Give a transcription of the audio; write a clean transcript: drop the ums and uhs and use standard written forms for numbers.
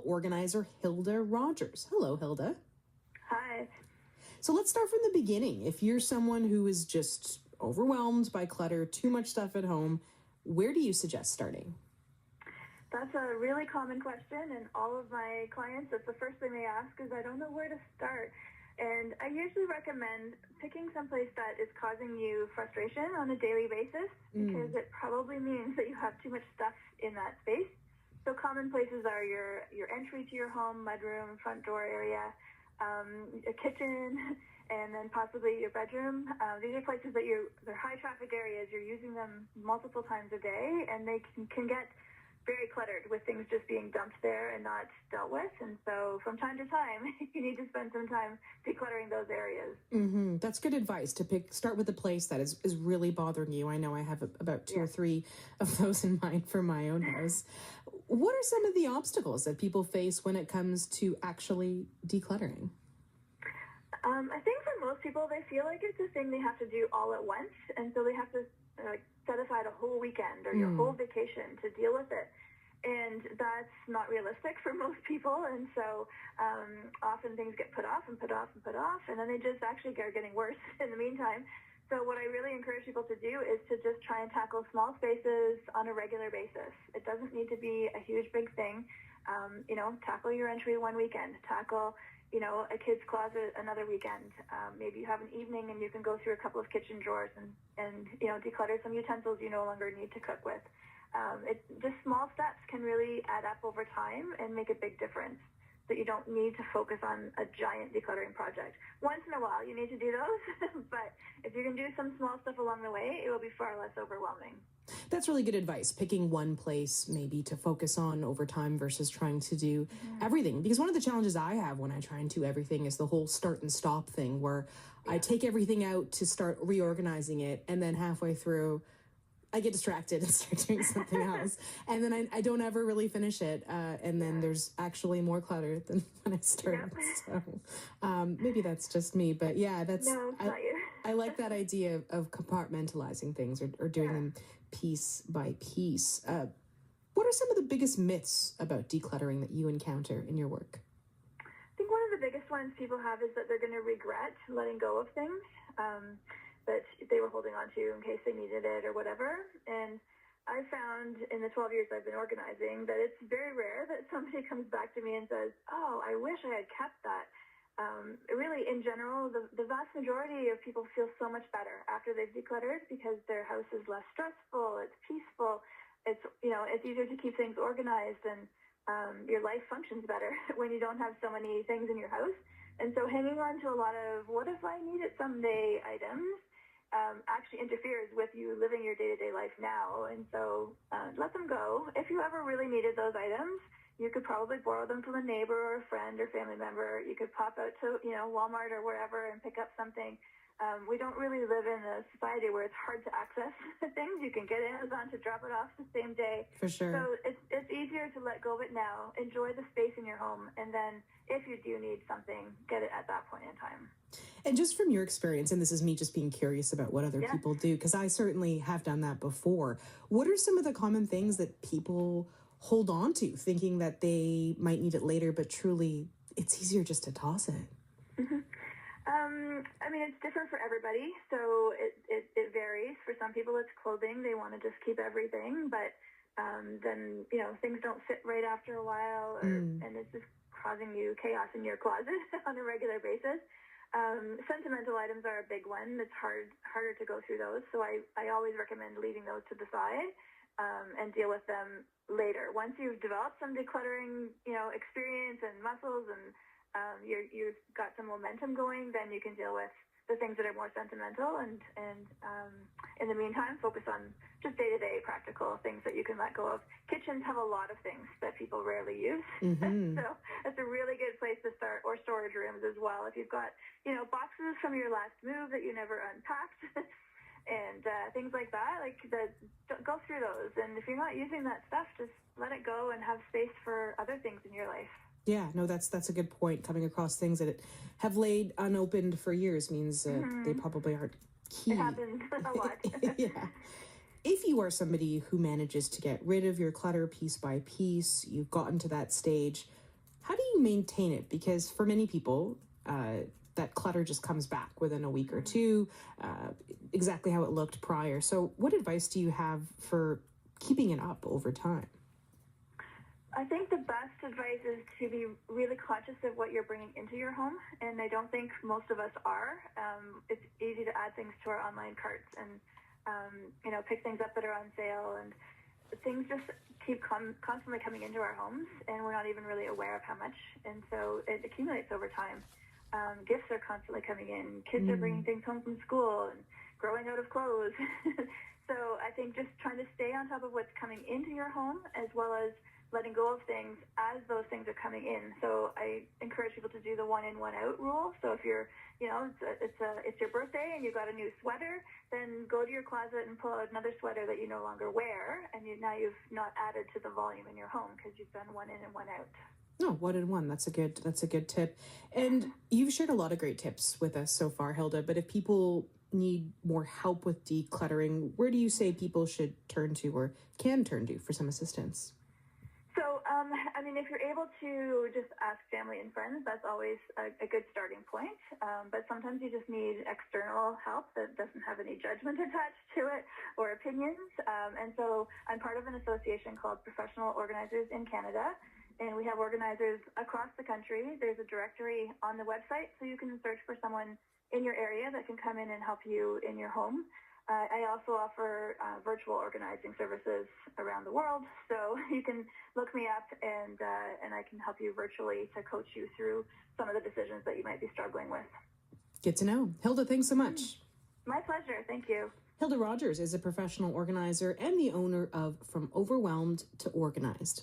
organizer Hilda Rodgers. Hello, Hilda. Hi. So let's start from the beginning. If you're someone who is just overwhelmed by clutter, too much stuff at home, where do you suggest starting? That's a really common question, and all of my clients, that's the first thing they ask is, I don't know where to start. And I usually recommend picking someplace that is causing you frustration on a daily basis, because it probably means that you have too much stuff in that space. So common places are your entry to your home, mudroom, front door area, a kitchen, and then possibly your bedroom. These are places that they're high traffic areas. You're using them multiple times a day, and they can get very cluttered with things just being dumped there and not dealt with. And so from time to time, you need to spend some time decluttering those areas. Mm-hmm. That's good advice to start with a place that is really bothering you. I know I have about two or three of those in mind for my own house. What are some of the obstacles that people face when it comes to actually decluttering? I think for most people, they feel like it's a thing they have to do all at once. And so they have to set aside a whole weekend or your whole vacation to deal with it. And that's not realistic for most people. And so often things get put off and put off and put off, and then they just actually are getting worse in the meantime. So what I really encourage people to do is to just try and tackle small spaces on a regular basis. It doesn't need to be a huge, big thing. Tackle your entry one weekend. Tackle a kid's closet another weekend. Maybe you have an evening and you can go through a couple of kitchen drawers and declutter some utensils you no longer need to cook with. Just small steps can really add up over time and make a big difference. So you don't need to focus on a giant decluttering project. Once in a while you need to do those, but if you can do some small stuff along the way, it will be far less overwhelming. That's really good advice, picking one place maybe to focus on over time versus trying to do everything. Because one of the challenges I have when I try and do everything is the whole start and stop thing, where I take everything out to start reorganizing it, and then halfway through I get distracted and start doing something else. And then I don't ever really finish it. And then there's actually more clutter than when I started. Yep. So maybe that's just me. But yeah, no, it's not you. I like that idea of compartmentalizing things or doing them piece by piece. What are some of the biggest myths about decluttering that you encounter in your work? I think one of the biggest ones people have is that they're going to regret letting go of things that they were holding on to in case they needed it or whatever. And I found in the 12 years I've been organizing that it's very rare that somebody comes back to me and says, oh, I wish I had kept that. Really, in general, the vast majority of people feel so much better after they've decluttered because their house is less stressful, it's peaceful, it's easier to keep things organized, and your life functions better when you don't have so many things in your house. And so hanging on to a lot of what if I need it someday items actually interferes with you living your day-to-day life now. And so let them go. If you ever really needed those items, you could probably borrow them from a neighbor or a friend or family member. You could pop out to, Walmart or wherever and pick up something. We don't really live in a society where it's hard to access things. You can get Amazon to drop it off the same day. For sure. So it's easier to let go of it now. Enjoy the space in your home. And then if you do need something, get it at that point in time. And just from your experience, and this is me just being curious about what other people do, because I certainly have done that before. What are some of the common things that people hold on to, thinking that they might need it later, but truly it's easier just to toss it? Mm-hmm. It's different for everybody, so it varies. For some people, it's clothing. They want to just keep everything, but then, things don't fit right after a while, and it's just causing you chaos in your closet on a regular basis. Sentimental items are a big one. It's harder to go through those, so I always recommend leaving those to the side and deal with them later. Once you've developed some decluttering, experience and muscles, and you've got some momentum going, then you can deal with the things that are more sentimental, and in the meantime, focus on just day-to-day practical things that you can let go of. Kitchens have a lot of things that people rarely use, so that's a really good place to start, or storage rooms as well. If you've got, boxes from your last move that you never unpacked, and things like that, go through those. And if you're not using that stuff, just let it go and have space for other things in your life. Yeah, no, that's a good point. Coming across things that have laid unopened for years means they probably aren't key. It happens a lot. Yeah. If you are somebody who manages to get rid of your clutter piece by piece, you've gotten to that stage, How do you maintain it? Because for many people, that clutter just comes back within a week or two, exactly how it looked prior. So what advice do you have for keeping it up over time? I think the best advice is to be really conscious of what you're bringing into your home, and I don't think most of us are. It's easy to add things to our online carts and, pick things up that are on sale, and things just keep constantly coming into our homes, and we're not even really aware of how much, and so it accumulates over time. Gifts are constantly coming in. Kids are bringing things home from school and growing out of clothes. So I think just trying to stay on top of what's coming into your home, as well as letting go of things as those things are coming in. So I encourage people to do the one in, one out rule. So if you're, it's your birthday and you've got a new sweater, then go to your closet and pull out another sweater that you no longer wear, and now you've not added to the volume in your home because you've done one in and one out. No, one in one. That's a good tip. And you've shared a lot of great tips with us so far, Hilda. But if people need more help with decluttering, where do you say people should turn to or can turn to for some assistance? So, if you're able to just ask family and friends, that's always a good starting point. But sometimes you just need external help that doesn't have any judgment attached to it or opinions. And so I'm part of an association called Professional Organizers in Canada. And we have organizers across the country. There's a directory on the website, so you can search for someone in your area that can come in and help you in your home. I also offer virtual organizing services around the world, so you can look me up and I can help you virtually to coach you through some of the decisions that you might be struggling with. Good to know. Hilda, thanks so much. My pleasure. Thank you. Hilda Rodgers is a professional organizer and the owner of From Overwhelmed to Organized.